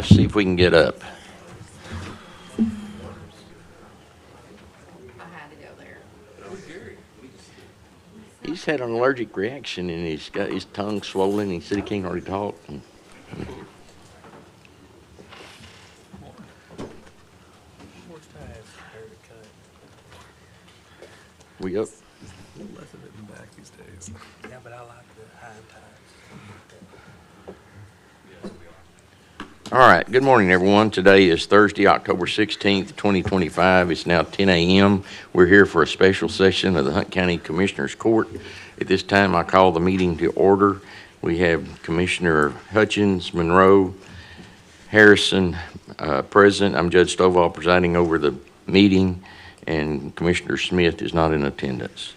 Let's see if we can get up. I had to go there. He's had an allergic reaction and he's got his tongue swollen. He said he can't hardly talk. We up? Less of it in the back these days. Yeah, but I like the high times. All right. Good morning, everyone. Today is Thursday, October 16th, 2025. It's now 10 a.m. We're here for a special session of the Hunt County Commissioners Court. At this time, I call the meeting to order. We have Commissioner Hutchins, Monroe, Harrison present. I'm Judge Stovall presiding over the meeting, and Commissioner Smith is not in attendance.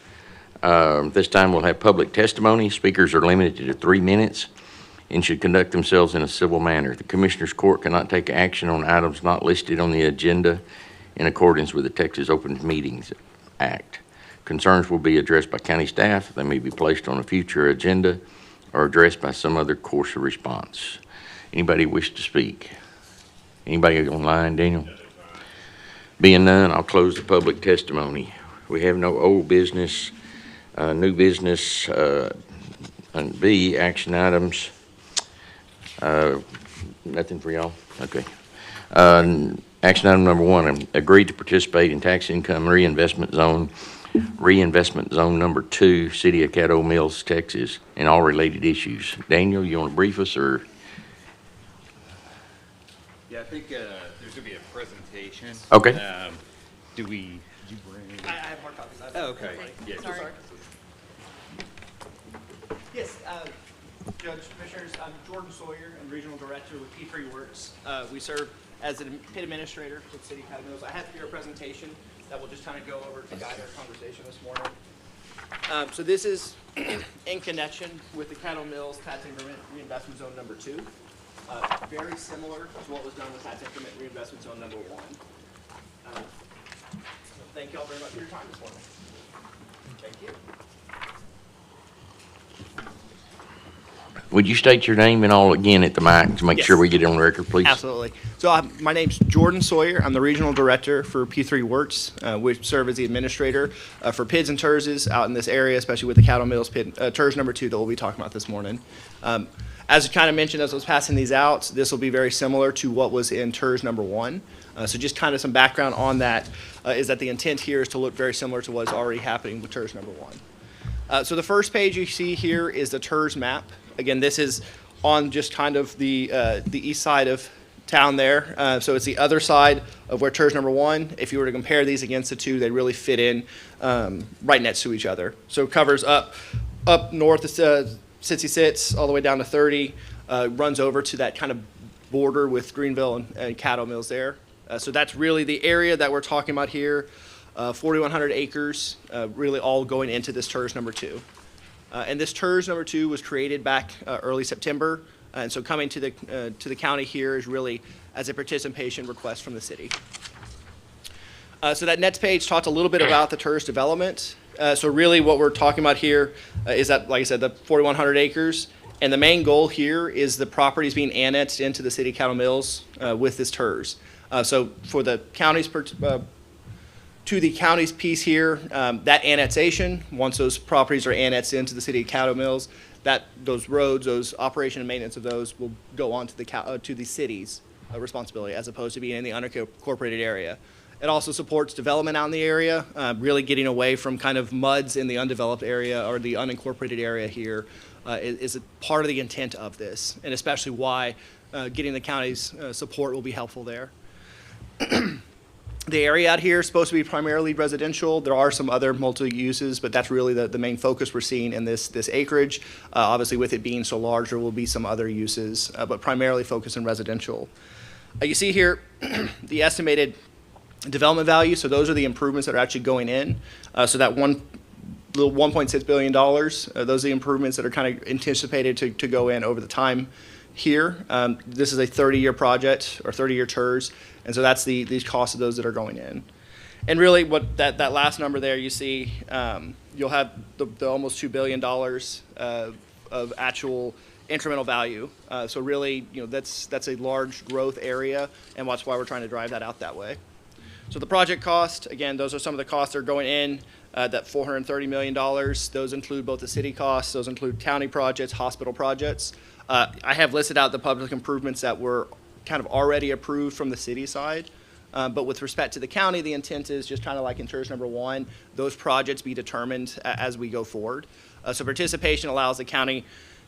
This time we'll have public testimony. Speakers are limited to 3 minutes and should conduct themselves in a civil manner. The Commissioners Court cannot take action on items not listed on the agenda in accordance with the Texas Open Meetings Act. Concerns will be addressed by county staff. They may be placed on a future agenda or addressed by some other course of response. Anybody wish to speak? Anybody online, Daniel? Being none, I'll close the public testimony. We have no old business, new business, and B, action items. Nothing for y'all? Okay. Action item number 1, agreed to participate in tax income reinvestment zone number 2, City of Caddo Mills, Texas, and all related issues. Daniel, you want to brief us, or? Yeah, I think there's going to be a presentation. Okay. Did you bring? I have more copies. Oh, okay. Yeah. Sorry. Yes, Judge, Commissioners, I'm Jordan Sawyer. I'm Regional Director with P3 Works. We serve as an PIT administrator with City of Caddo Mills. I have here a presentation that we'll just kind of go over to guide our conversation this morning. So this is in connection with the Caddo Mills Tax Increment Reinvestment Zone number 2. Very similar to what was done with Tax Increment Reinvestment Zone number 1. So thank you all very much for your time this morning. Thank you. Would you state your name and all again at the mic to make Yes. sure we get it on record, please? Absolutely. So my name's Jordan Sawyer. I'm the Regional Director for P3 Works, which serve as the administrator for PIDs and TERSs out in this area, especially with the Caddo Mills PID, TERS number 2 that we'll be talking about this morning. As kind of mentioned as I was passing these out, this will be very similar to what was in TERS number 1. So just kind of some background on that is that the intent here is to look very similar to what is already happening with TERS number 1. So the first page you see here is the TERS map. Again, this is on just kind of the east side of town there. So it's the other side of where TERS number 1. If you were to compare these against the two, they really fit in right next to each other. So it covers up north, Sitsy sits all the way down to 30, runs over to that kind of border with Greenville and Caddo Mills there. So that's really the area that we're talking about here, 4,100 acres, really all going into this TERS number 2. And this TERS number 2 was created back early September, and so coming to the county here is really as a participation request from the city. So that next page talked a little bit about the TERS development. So really what we're talking about here is that, like I said, the 4,100 acres, and the main goal here is the properties being annexed into the City of Caddo Mills with this TERS. So for the county's to the county's piece here, that annexation, once those properties are annexed into the City of Caddo Mills, those roads, those operation and maintenance of those will go on to the city's responsibility as opposed to being in the unincorporated area. It also supports development out in the area, really getting away from kind of MUDs in the undeveloped area or the unincorporated area here is a part of the intent of this, and especially why getting the county's support will be helpful there. The area out here is supposed to be primarily residential. There are some other multi-uses, but that's really the main focus we're seeing in this acreage. Obviously, with it being so large, there will be some other uses, but primarily focused on residential. You see here the estimated development value. So those are the improvements that are actually going in. So that $1.6 billion, those are the improvements that are kind of anticipated to go in over the time here. This is a 30-year project or 30-year TERS, and so that's the cost of those that are going in. And really, what that last number there you see, you'll have the almost $2 billion of actual incremental value. So really, that's a large growth area, and that's why we're trying to drive that out that way. So the project cost, again, those are some of the costs that are going in, that $430 million. Those include both the city costs, those include county projects, hospital projects. I have listed out the public improvements that were kind of already approved from the city side. But with respect to the county, the intent is just kind of like in TERS number 1, those projects be determined as we go forward. So participation allows the county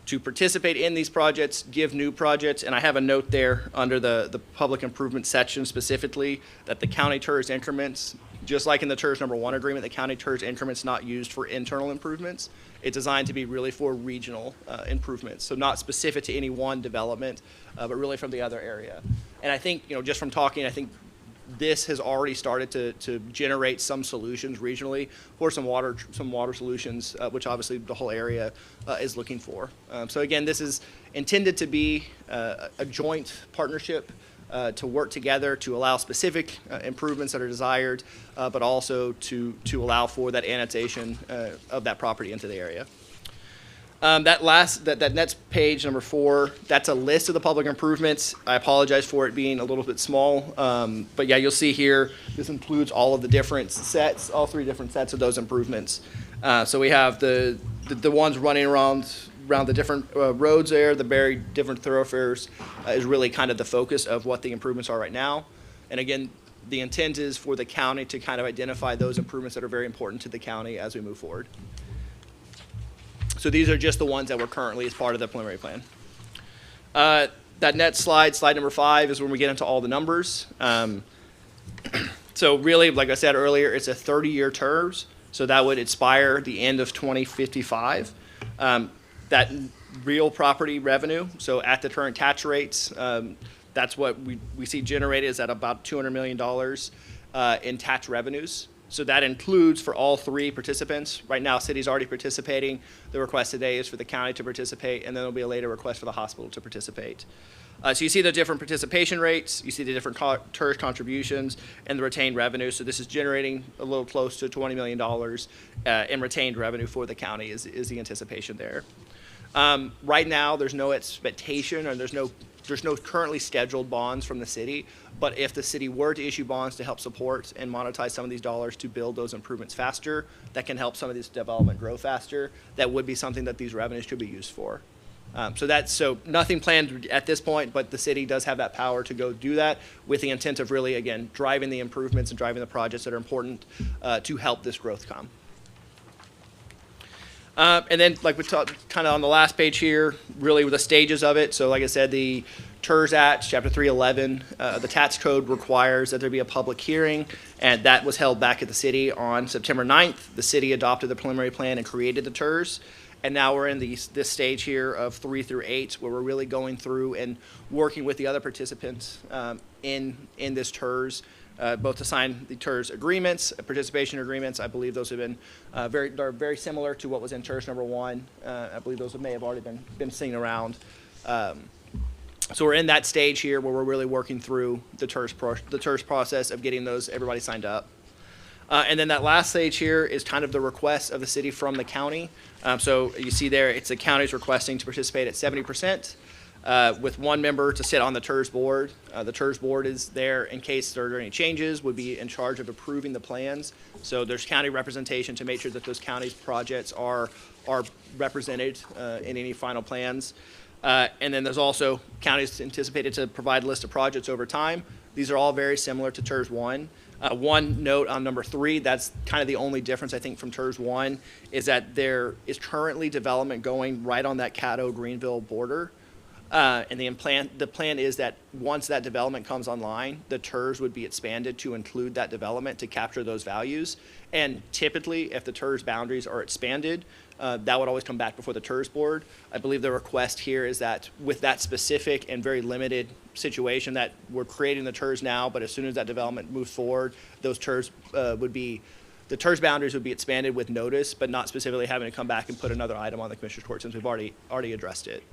to participate in these projects, give new projects, and I have a note there under the public improvement section specifically that the county TERS increments, just like in the TERS number 1 agreement, the county TERS increments not used for internal improvements. It's designed to be really for regional improvements, so not specific to any one development, but really from the other area. And I think, just from talking, I think this has already started to generate some solutions regionally for some water solutions, which obviously the whole area is looking for. So again, this is intended to be a joint partnership to work together to allow specific improvements that are desired, but also to allow for that annexation of that property into the area. That next page, number 4, that's a list of the public improvements. I apologize for it being a little bit small, but yeah, you'll see here, this includes all of the different sets, all 3 different sets of those improvements. So we have the ones running around the different roads there, the very different thoroughfares is really kind of the focus of what the improvements are right now. And again, the intent is for the county to kind of identify those improvements that are very important to the county as we move forward. So these are just the ones that were currently as part of the preliminary plan. That next slide number 5, is when we get into all the numbers. So really, like I said earlier, it's a 30-year TERS, so that would expire the end of 2055. That real property revenue, so at the current tax rates, that's what we see generated is at about $200 million in tax revenues. So that includes for all 3 participants. Right now, city's already participating. The request today is for the county to participate, and then there'll be a later request for the hospital to participate. So you see the different participation rates, you see the different TERS contributions, and the retained revenue. So this is generating a little close to $20 million in retained revenue for the county is the anticipation there. Right now, there's no expectation, or there's no currently scheduled bonds from the city, but if the city were to issue bonds to help support and monetize some of these dollars to build those improvements faster, that can help some of this development grow faster, that would be something that these revenues should be used for. So nothing planned at this point, but the city does have that power to go do that with the intent of really, again, driving the improvements and driving the projects that are important to help this growth come. And then, like we talked kind of on the last page here, really with the stages of it. So like I said, the TERS Act, Chapter 311, the tax code requires that there be a public hearing, and that was held back at the city on September 9th. The city adopted the preliminary plan and created the TERS. And now we're in this stage here of 3 through 8, where we're really going through and working with the other participants in this TERS, both to sign the TERS agreements, participation agreements. I believe those have been they're very similar to what was in TERS number 1. I believe those may have already been seen around. So we're in that stage here where we're really working through the TERS process of getting everybody signed up. And then that last stage here is kind of the request of the city from the county. So you see there, it's the county's requesting to participate at 70%. With 1 member to sit on the TERS board. The TERS board is there in case there are any changes, would be in charge of approving the plans. So there's county representation to make sure that those county's projects are represented in any final plans. And then there's also counties anticipated to provide a list of projects over time. These are all very similar to TERS 1. One note on number 3, that's kind of the only difference I think from TERS 1, is that there is currently development going right on that Caddo-Greenville border. And the plan is that once that development comes online, the TERS would be expanded to include that development to capture those values. And typically, if the TERS boundaries are expanded, that would always come back before the TERS board. I believe the request here is that with that specific and very limited situation that we're creating the TERS now, but as soon as that development moves forward, those TERS the TERS boundaries would be expanded with notice, but not specifically having to come back and put another item on the Commissioner's Court since we've already addressed it.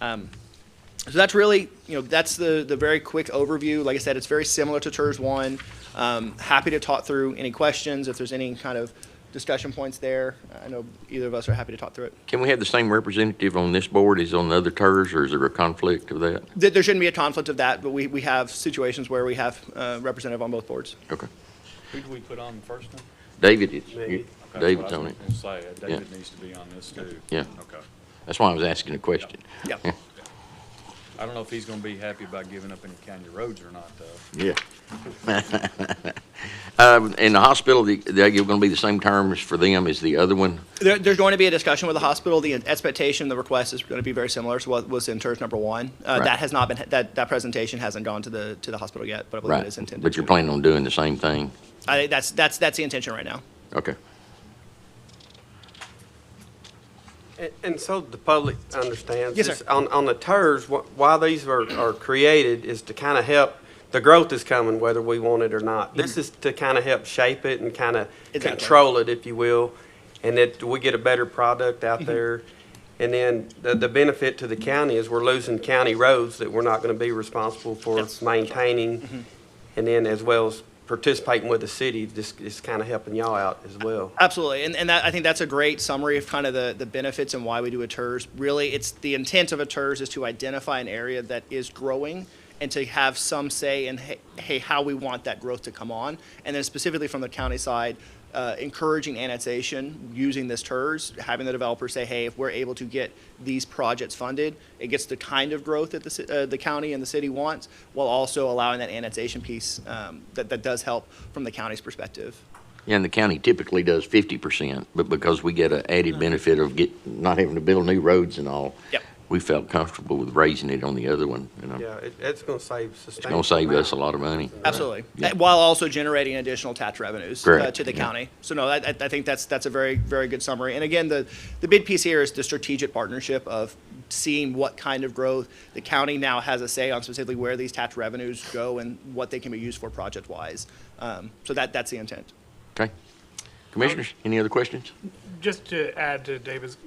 So that's really, that's the very quick overview. Like I said, it's very similar to TERS 1. Happy to talk through any questions if there's any kind of discussion points there. I know either of us are happy to talk through it. Can we have the same representative on this board as on the other TERS, or is there a conflict of that? There shouldn't be a conflict of that, but we have situations where we have representative on both boards. Okay. Who do we put on the first one? David, it's, Me. David's on it. Say, David needs to be on this too. Yeah. Okay. That's why I was asking the question. Yeah. I don't know if he's gonna be happy about giving up any county roads or not, though. Yeah. And the hospital, they're going to be the same terms for them as the other one? There's going to be a discussion with the hospital. The expectation, the request is going to be very similar to what was in TERS number 1. Right. That has not been, that presentation hasn't gone to the hospital yet, but I believe it Right. is intended. But you're to. planning on doing the same thing? I think that's the intention right now. Okay. And so the public understands. Yes, sir. this, on the TERS, why these are created is to kind of help, the growth is coming whether we want it or not. This is to kind of help shape it and kind of Exactly. control it, if you will, and that we get a better product Mm-hmm. out there. And then the benefit to the county is we're losing county roads that we're not going to be responsible for Yes. maintaining. And then as well as participating with the city, this is kind of helping y'all out as well. Absolutely, and that, I think that's a great summary of kind of the benefits and why we do a TERS. Really, it's the intent of a TERS is to identify an area that is growing and to have some say in, hey, how we want that growth to come on. And then specifically from the county side, encouraging annexation using this TERS, having the developer say, hey, if we're able to get these projects funded, it gets the kind of growth that the county and the city wants, while also allowing that annexation piece that does help from the county's perspective. Yeah, and the county typically does 50%, but because we get an added benefit of not having to build new roads and all, Yep. we felt comfortable with raising it on the other one. And Yeah, it's going to save it's substantial. going to save us a amount. lot of money. Absolutely, Yeah. while also generating additional tax revenues Correct, to the yeah. county. So no, I think that's a very, very good summary. And again, the big piece here is the strategic partnership of seeing what kind of growth the county now has a say on, specifically where these tax revenues go and what they can be used for project-wise. So that's the intent. Okay. Commissioners, any other questions? Just to add to David's,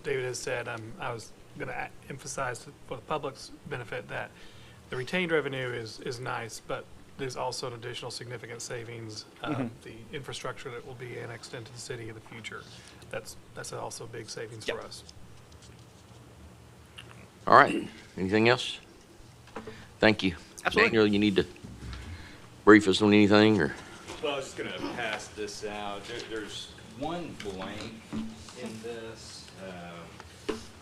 David has said, I was going to emphasize for the public's benefit that the retained revenue is nice, but there's also an additional significant savings of the infrastructure that will be annexed into the city in the future. That's also a big savings for Yep. us. All right. Anything else? Thank you. Absolutely. Daniel, you need to brief us on anything, or? Well, I was just gonna pass this out. There's one blank in this,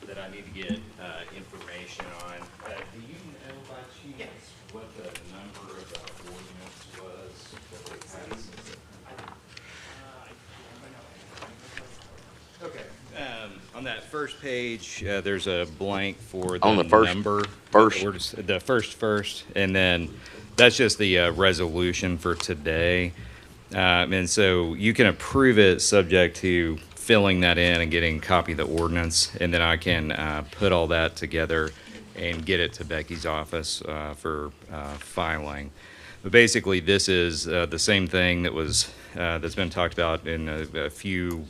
that I need to get, information on. Do you know by chance what the number of the ordinance was that they passed? Okay, on that first page, there's a blank for On the the first- number. first? The first, and then that's just the resolution for today. And so you can approve it subject to filling that in and getting a copy of the ordinance, and then I can put all that together and get it to Becky's office for filing. But basically, this is the same thing that was that's been talked about in a few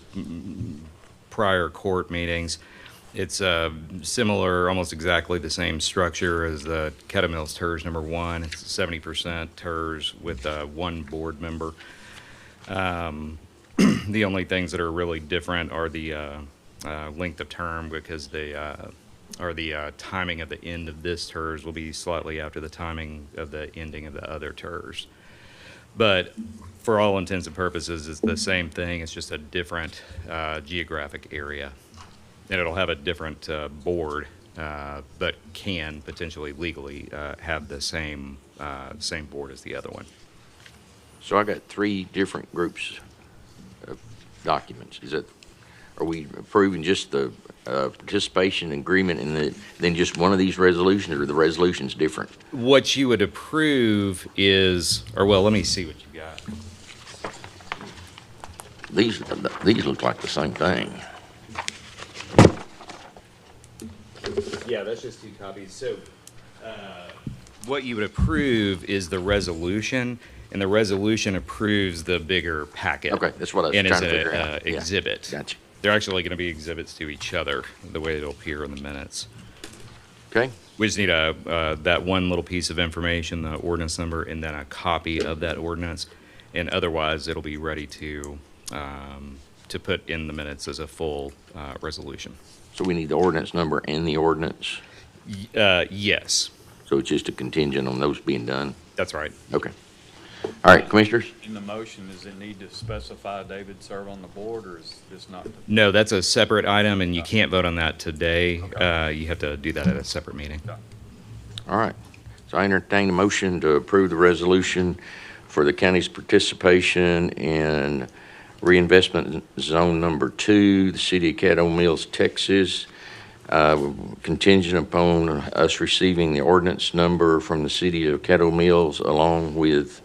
prior court meetings. It's similar, almost exactly the same structure as the Caddo Mills TERS number 1. It's 70% TERS with one board member. The only things that are really different are the length of term, because the timing of the end of this TERS will be slightly after the timing of the ending of the other TERS. But for all intents and purposes, it's the same thing. It's just a different geographic area. And it'll have a different board, but can potentially legally have the same board as the other one. So I got 3 different groups of documents. Are we approving just the participation agreement and then just one of these resolutions, or the resolution's different? What you would approve is, or well, let me see what you got. These look like the same thing. Yeah, that's just 2 copies. So what you would approve is the resolution, and the resolution approves the bigger packet. Okay, that's what I was and trying to it's figure an out. Yeah. exhibit. Gotcha. They're actually going to be exhibits to each other, the way it'll appear in the minutes. Okay? We just need that one little piece of information, the ordinance number, and then a copy of that ordinance. And otherwise, it'll be ready to to put in the minutes as a full resolution. So we need the ordinance number and the ordinance, Yes, so it's just a contingent on those being done? that's right. Okay. All right, Commissioners? In the motion, does it need to specify David serve on the board, or is this not? No, that's a separate item, and you can't vote on that today. You have to do that at a separate meeting. All right. So I entertain a motion to approve the resolution for the county's participation in reinvestment zone number 2, the city of Caddo Mills, Texas, contingent upon us receiving the ordinance number from the city of Caddo Mills along with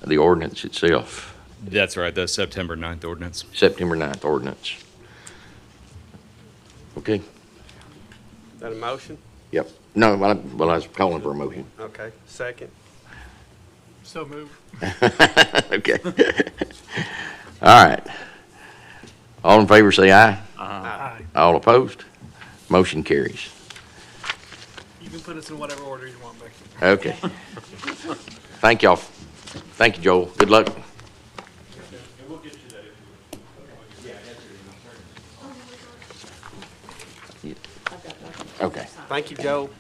the ordinance itself, That's right, the September 9th ordinance. September 9th ordinance. Okay? Is that a motion? Yep. No, well, I was calling for a motion. Okay, second. So move. Okay. All right. All in favor, say aye. Aye. All opposed? Motion carries. You can put us in whatever order you want, Becky. Okay. Thank y'all. Thank you, Joel. Good luck. Okay. Thank you, Joe.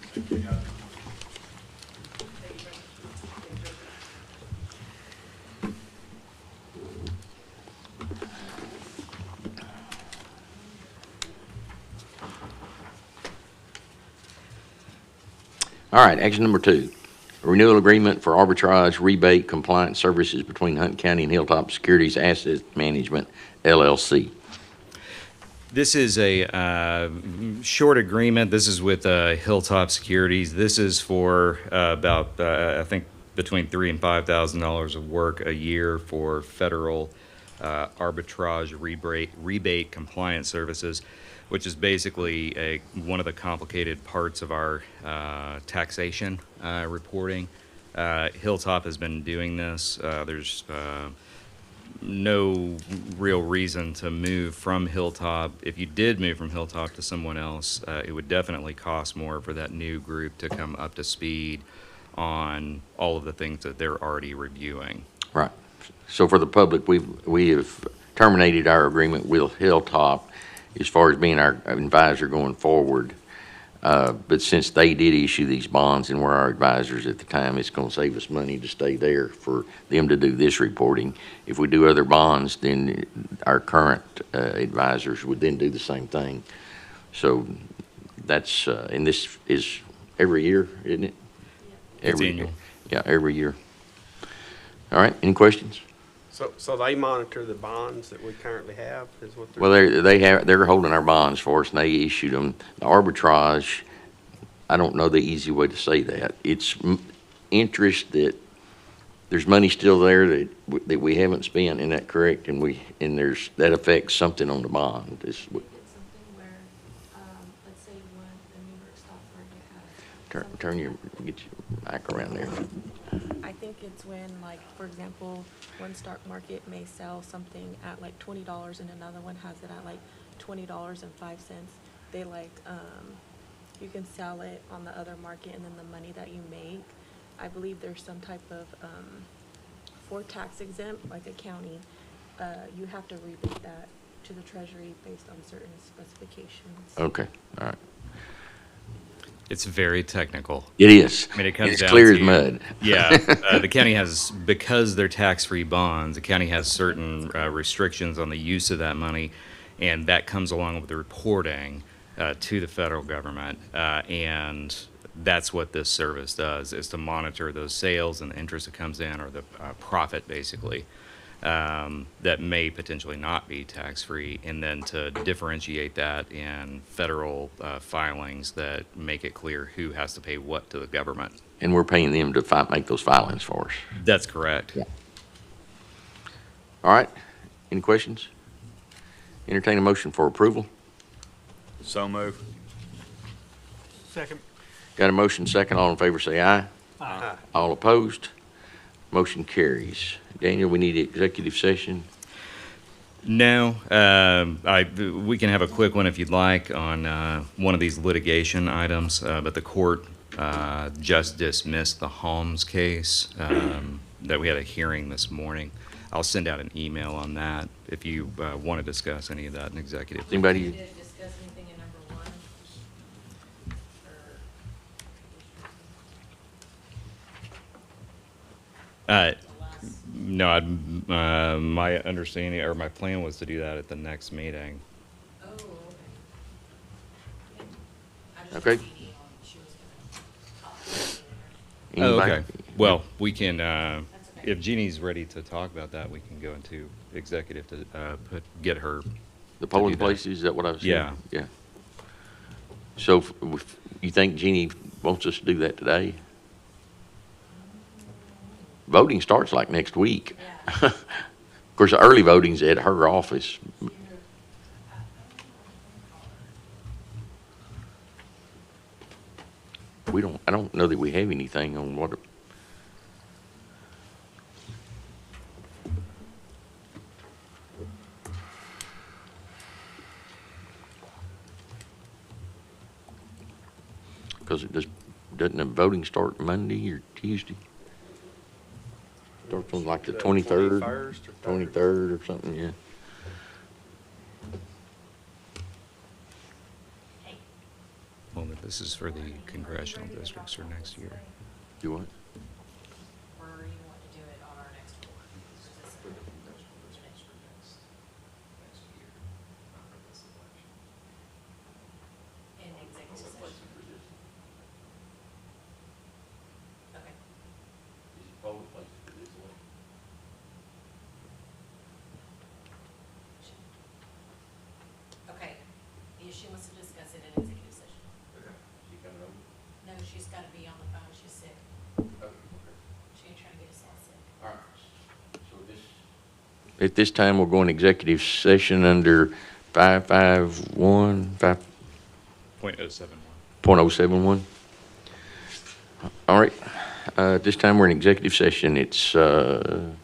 All right, action number 2. Renewal agreement for arbitrage rebate compliance services between Hunt County and Hilltop Securities Asset Management, LLC. This is a short agreement. This is with Hilltop Securities. This is for about, I think, between $3,000 and $5,000 of work a year for federal arbitrage rebate compliance services, which is basically one of the complicated parts of our taxation reporting. Hilltop has been doing this. There's no real reason to move from Hilltop. If you did move from Hilltop to someone else, it would definitely cost more for that new group to come up to speed on all of the things that they're already reviewing. Right. So for the public, we have terminated our agreement with Hilltop as far as being our advisor going forward. But since they did issue these bonds and were our advisors at the time, it's going to save us money to stay there for them to do this reporting. If we do other bonds, then our current advisors would then do the same thing. So that's, and this is every year, isn't it? It's Every annual. year. Yeah, every year. All right, any questions? So they monitor the bonds that we currently have, is what they're? Well, they're holding our bonds for us, and they issued them. The arbitrage, I don't know the easy way to say that. It's interest that, there's money still there that we haven't spent, isn't that correct? And that affects something on the bond. It's something where, let's say when the New York stock market has. Get your mic around there. I think it's when, like, for example, one stock market may sell something at like $20 and another one has it at like $20.05. They you can sell it on the other market, and then the money that you make, I believe there's some type of, for tax exempt, like a county, you have to rebate that to the treasury based on certain specifications. Okay, all right. It's very technical. It is. I mean, it comes It's down clear as to- mud. Yeah, the county has, because they're tax-free bonds, the county has certain restrictions on the use of that money, and that comes along with the reporting to the federal government. And that's what this service does, is to monitor those sales and the interest that comes in, or the profit, basically, that may potentially not be tax-free, and then to differentiate that in federal filings that make it clear who has to pay what to the government. And we're paying them to make those filings for us. That's correct. Yeah. All right, any questions? Entertain a motion for approval. So move. Second. Got a motion second, all in favor say aye. Aye. All opposed? Motion carries. Daniel, we need executive session. No, we can have a quick one if you'd like on one of these litigation items, but the court just dismissed the Holmes case that we had a hearing this morning. I'll send out an email on that if you want to discuss any of that in executive. Anybody? Did discuss anything in number one? No, my understanding or my plan was to do that at the next meeting. Oh, okay. Okay. Oh, Anybody? okay. Well, we can, if Jeannie's ready to talk about that, we can go into executive to get her. The to polling do that. places, is that what I was saying? Yeah. Yeah. So you think Jeannie wants us to do that today? Voting starts like next week. Of course, the early voting's at her office. I don't know that we have anything on what. Because doesn't the voting start Monday or Tuesday? Starts on like the 23rd, 23rd or something, yeah. Well, this is for the congressional districts for next year. Do what? Or you want to do it on our next board? In executive session? Okay. Okay, yeah, she wants to discuss it in executive session. No, she's gotta be on the phone, she's sick. She ain't trying to get us all sick. At this time, we'll go in executive session under 551, .071. .071. All right, at this time, we're in executive session. It's 10:21.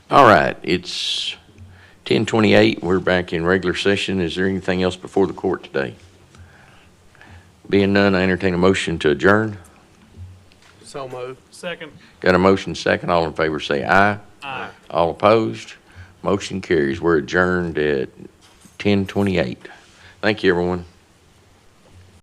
All right, it's 10:28. We're back in regular session. Is there anything else before the court today? Being none, I entertain a motion to adjourn. So moved. Second. Got a motion second. All in favor say aye. Aye. All opposed? Motion carries. We're adjourned at 10:28. Thank you, everyone.